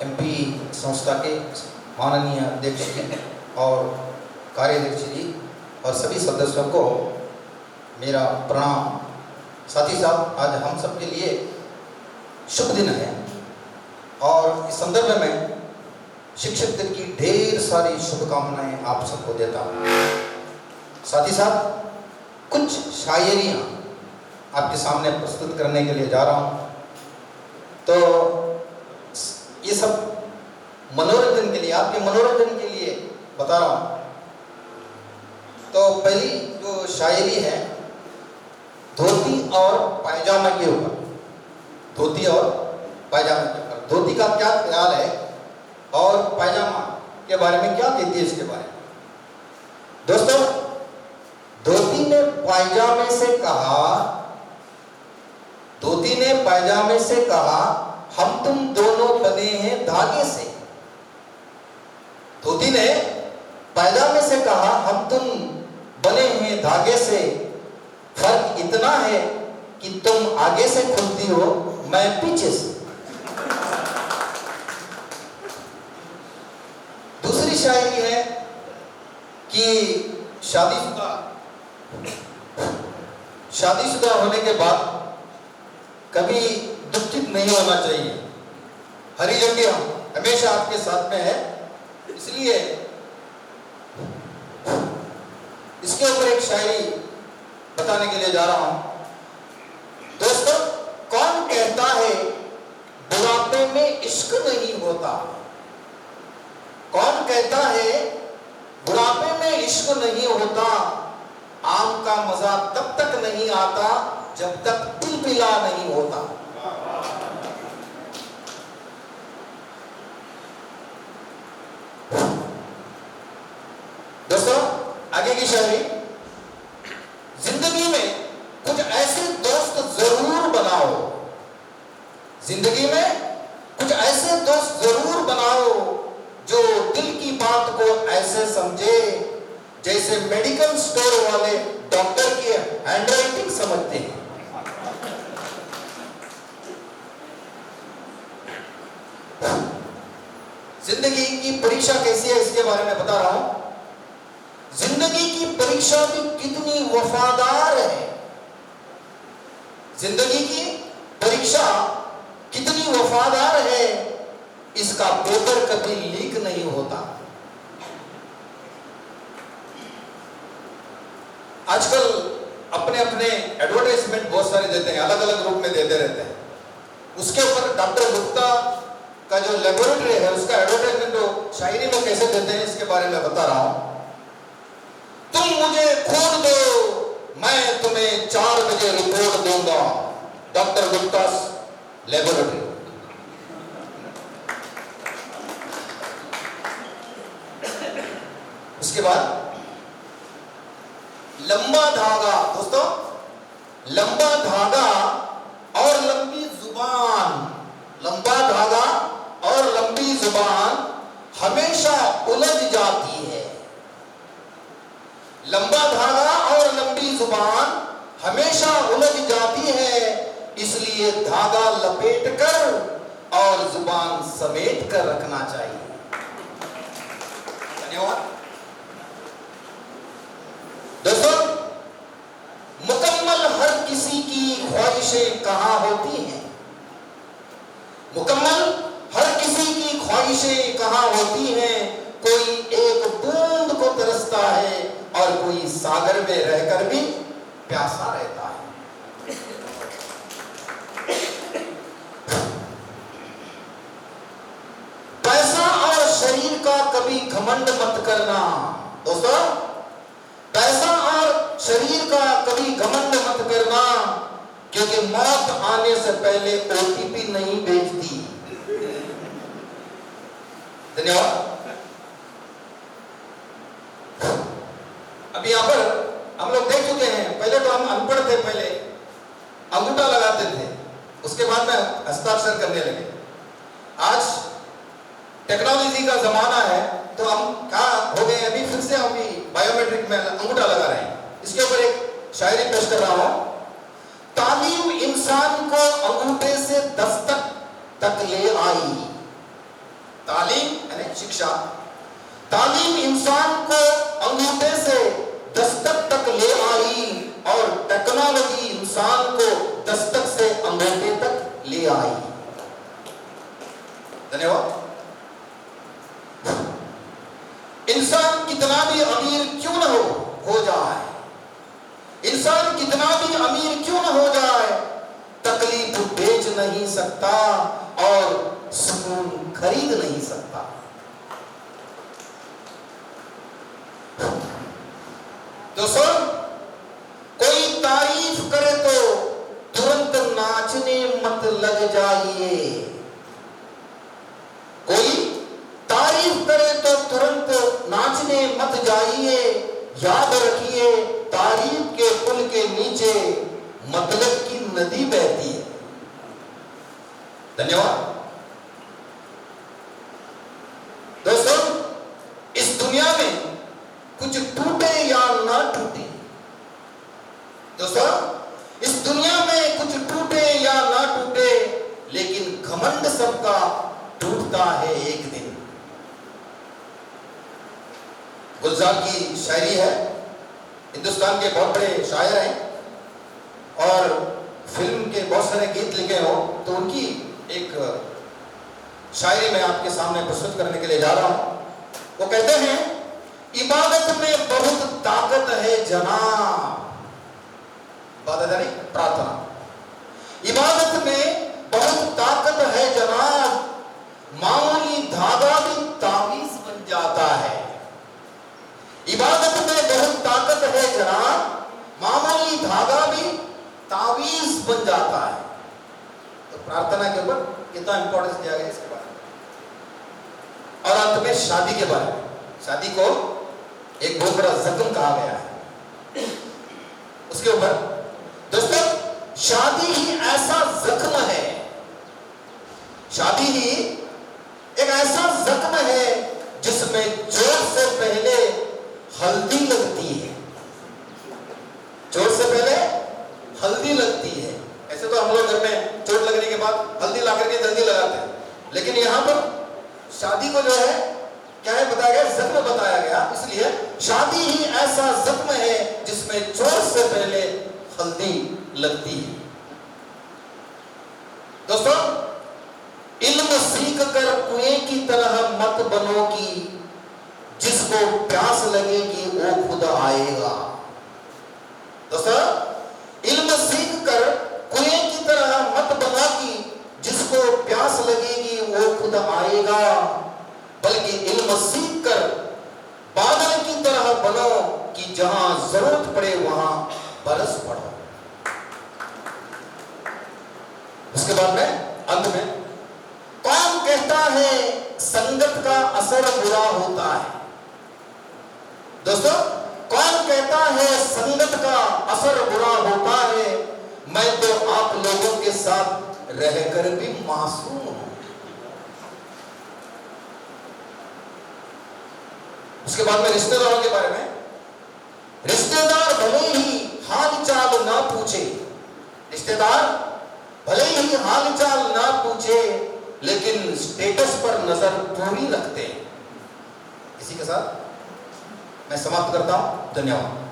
MP संस्था के माननीय अध्यक्ष जी और कार्याध्यक्ष जी और सभी सदस्यों को मेरा प्रणाम। साथ ही साथ आज हम सब के लिए शुभ दिन है और इस संदर्भ में शिक्षक दिन की ढेर सारी शुभकामनाएं आप सबको देता हूँ। साथ ही साथ कुछ शायरियाँ आपके सामने प्रस्तुत करने के लिए जा रहा हूँ। तो ये सब मनोरंजन के लिए, आपके मनोरंजन के लिए बता रहा हूँ। तो पहली जो शायरी है धोती और पायजामा के ऊपर, धोती और पायजामा के ऊपर। धोती का क्या ख्याल है और पायजामा के बारे में क्या कहती है इसके बारे में। दोस्तों, धोती ने पायजामे से कहा, धोती ने पायजामे से कहा हम तुम दोनों बने हैं धागे से। धोती ने पायजामे से कहा हम तुम बने हैं धागे से, फर्क इतना है कि तुम आगे से खुलती हो, मैं पीछे से। दूसरी शायरी है कि शादीशुदा होने के बाद कभी दुखित नहीं होना चाहिए। हरी झंडी हमेशा आपके साथ में है, इसलिए इसके ऊपर एक शायरी बताने के लिए जा रहा हूं। दोस्तों, कौन कहता है बुढ़ापे में इश्क नहीं होता? कौन कहता है बुढ़ापे में इश्क नहीं होता? आम का मजा तब तक नहीं आता जब तक पिलपिला नहीं होता। दोस्तों, आगे की शायरी, जिंदगी में कुछ ऐसे दोस्त जरूर बनाओ, जिंदगी में कुछ ऐसे दोस्त जरूर बनाओ जो दिल की बात को ऐसे समझे जैसे मेडिकल स्टोर वाले डॉक्टर की हैंडराइटिंग समझते हैं। जिंदगी की परीक्षा कैसी है इसके बारे में बता रहा हूं। जिंदगी की परीक्षा भी कितनी वफादार है, जिंदगी की परीक्षा कितनी वफादार है, इसका पेपर कभी लीक नहीं होता। आजकल अपने अपने एडवर्टाइजमेंट बहुत सारे देते हैं, अलग अलग रूप में देते रहते हैं। उसके ऊपर डॉक्टर गुप्ता का जो लेबोरेटरी है उसका एडवर्टाइजमेंट तो शायरी में कैसे देते हैं इसके बारे में बता रहा हूं। तुम मुझे खून दो, मैं तुम्हें 4 बजे रिपोर्ट दूंगा, डॉक्टर गुप्ता लेबोरेटरी। उसके बाद लंबा धागा। दोस्तों, लंबा धागा और लंबी जुबान, लंबा धागा और लंबी जुबान हमेशा उलझ जाती है। लंबा धागा और लंबी जुबान हमेशा उलझ जाती है, इसलिए धागा लपेट कर और जुबान समेट कर रखना चाहिए। धन्यवाद। दोस्तों, मुकम्मल हर किसी की ख्वाहिशें कहां होती हैं? मुकम्मल हर किसी की ख्वाहिशें कहां होती हैं? कोई एक बूंद को तरसता है और कोई सागर में रहकर भी प्यासा रहता है। पैसा और शरीर का कभी घमंड मत करना। दोस्तों, पैसा और शरीर का कभी घमंड मत करना, क्योंकि मौत आने से पहले ओटीपी नहीं भेजती। धन्यवाद। अब यहां पर हम लोग देख चुके हैं, पहले तो हम अनपढ़ थे, पहले अंगूठा लगाते थे, उसके बाद में हस्ताक्षर करने लगे। आज टेक्नोलॉजी का जमाना है, तो हम क्या हो गए, अभी फिर से हम भी बायोमेट्रिक में अंगूठा लगा रहे हैं। इसके ऊपर एक शायरी पेश कर रहा हूं। तालीम इंसान को अंगूठे से दस्तक तक ले आई, तालीम यानी शिक्षा, तालीम इंसान को अंगूठे से दस्तक तक ले आई और टेक्नोलॉजी इंसान को दस्तक से अंगूठे तक ले आई। धन्यवाद। इंसान कितना भी अमीर क्यों न हो जाए, इंसान कितना भी अमीर क्यों न हो जाए, तकलीफ बेच नहीं सकता और सुकून खरीद नहीं सकता। दोस्तों, कोई तारीफ करे तो तुरंत नाचने मत लग जाइए। कोई तारीफ करे तो तुरंत नाचने मत जाइए। याद रखिए, तारीफ के पुल के नीचे मतलब की नदी बहती है। धन्यवाद। दोस्तों, इस दुनिया में कुछ टूटे या ना टूटे, दोस्तों इस दुनिया में कुछ टूटे या ना टूटे, लेकिन घमंड सबका टूटता है एक दिन। गुलजार की शायरी है, हिंदुस्तान के बहुत बड़े शायर हैं और फिल्म के बहुत सारे गीत लिखे हो, तो उनकी एक शायरी मैं आपके सामने प्रस्तुत करने के लिए जा रहा हूं। वो कहते हैं, इबादत में बहुत ताकत है जनाब, इबादत यानी प्रार्थना, इबादत में बहुत ताकत है जनाब, मामूली धागा भी तावीज बन जाता है। इबादत में बहुत ताकत है जनाब, मामूली धागा भी तावीज बन जाता है। तो प्रार्थना के ऊपर कितना इंपॉर्टेंस दिया गया इसके बारे में। और अंत में शादी के बारे में, शादी को एक बहुत बड़ा जख्म कहा गया है। उसके ऊपर दोस्तों, शादी ही ऐसा जख्म है, शादी ही एक ऐसा जख्म है जिसमें जोर से पहले हल्दी लगती है, जोर से पहले हल्दी लगती है। ऐसे तो हम लोग घर में चोट लगने के बाद हल्दी ला करके जल्दी लगाते हैं, लेकिन यहां पर शादी को जो है क्या है बताया गया, जख्म बताया गया। इसलिए शादी ही ऐसा जख्म है जिसमें जोर से पहले हल्दी लगती है। दोस्तों, इल्म सीख कर कुएं की तरह मत बनोगी, जिसको प्यास लगेगी वो खुद आएगा। दोस्तों, इल्म सीख कर कुएं की तरह मत बनोगी, जिसको प्यास लगेगी वो खुद आएगा, बल्कि इल्म सीख कर बादल की तरह बनो कि जहां जरूरत पड़े वहां बरस पड़ो। उसके बाद में अंत में, कौन कहता है संगत का असर बुरा होता है? दोस्तों, कौन कहता है संगत का असर बुरा होता है? मैं तो आप लोगों के साथ रहकर भी मासूम हूं। उसके बाद में रिश्तेदारों के बारे में, रिश्तेदार भले ही हाल चाल ना पूछे, रिश्तेदार भले ही हाल चाल ना पूछे, लेकिन स्टेटस पर नजर पूरी रखते हैं। इसी के साथ मैं समाप्त करता हूं। धन्यवाद।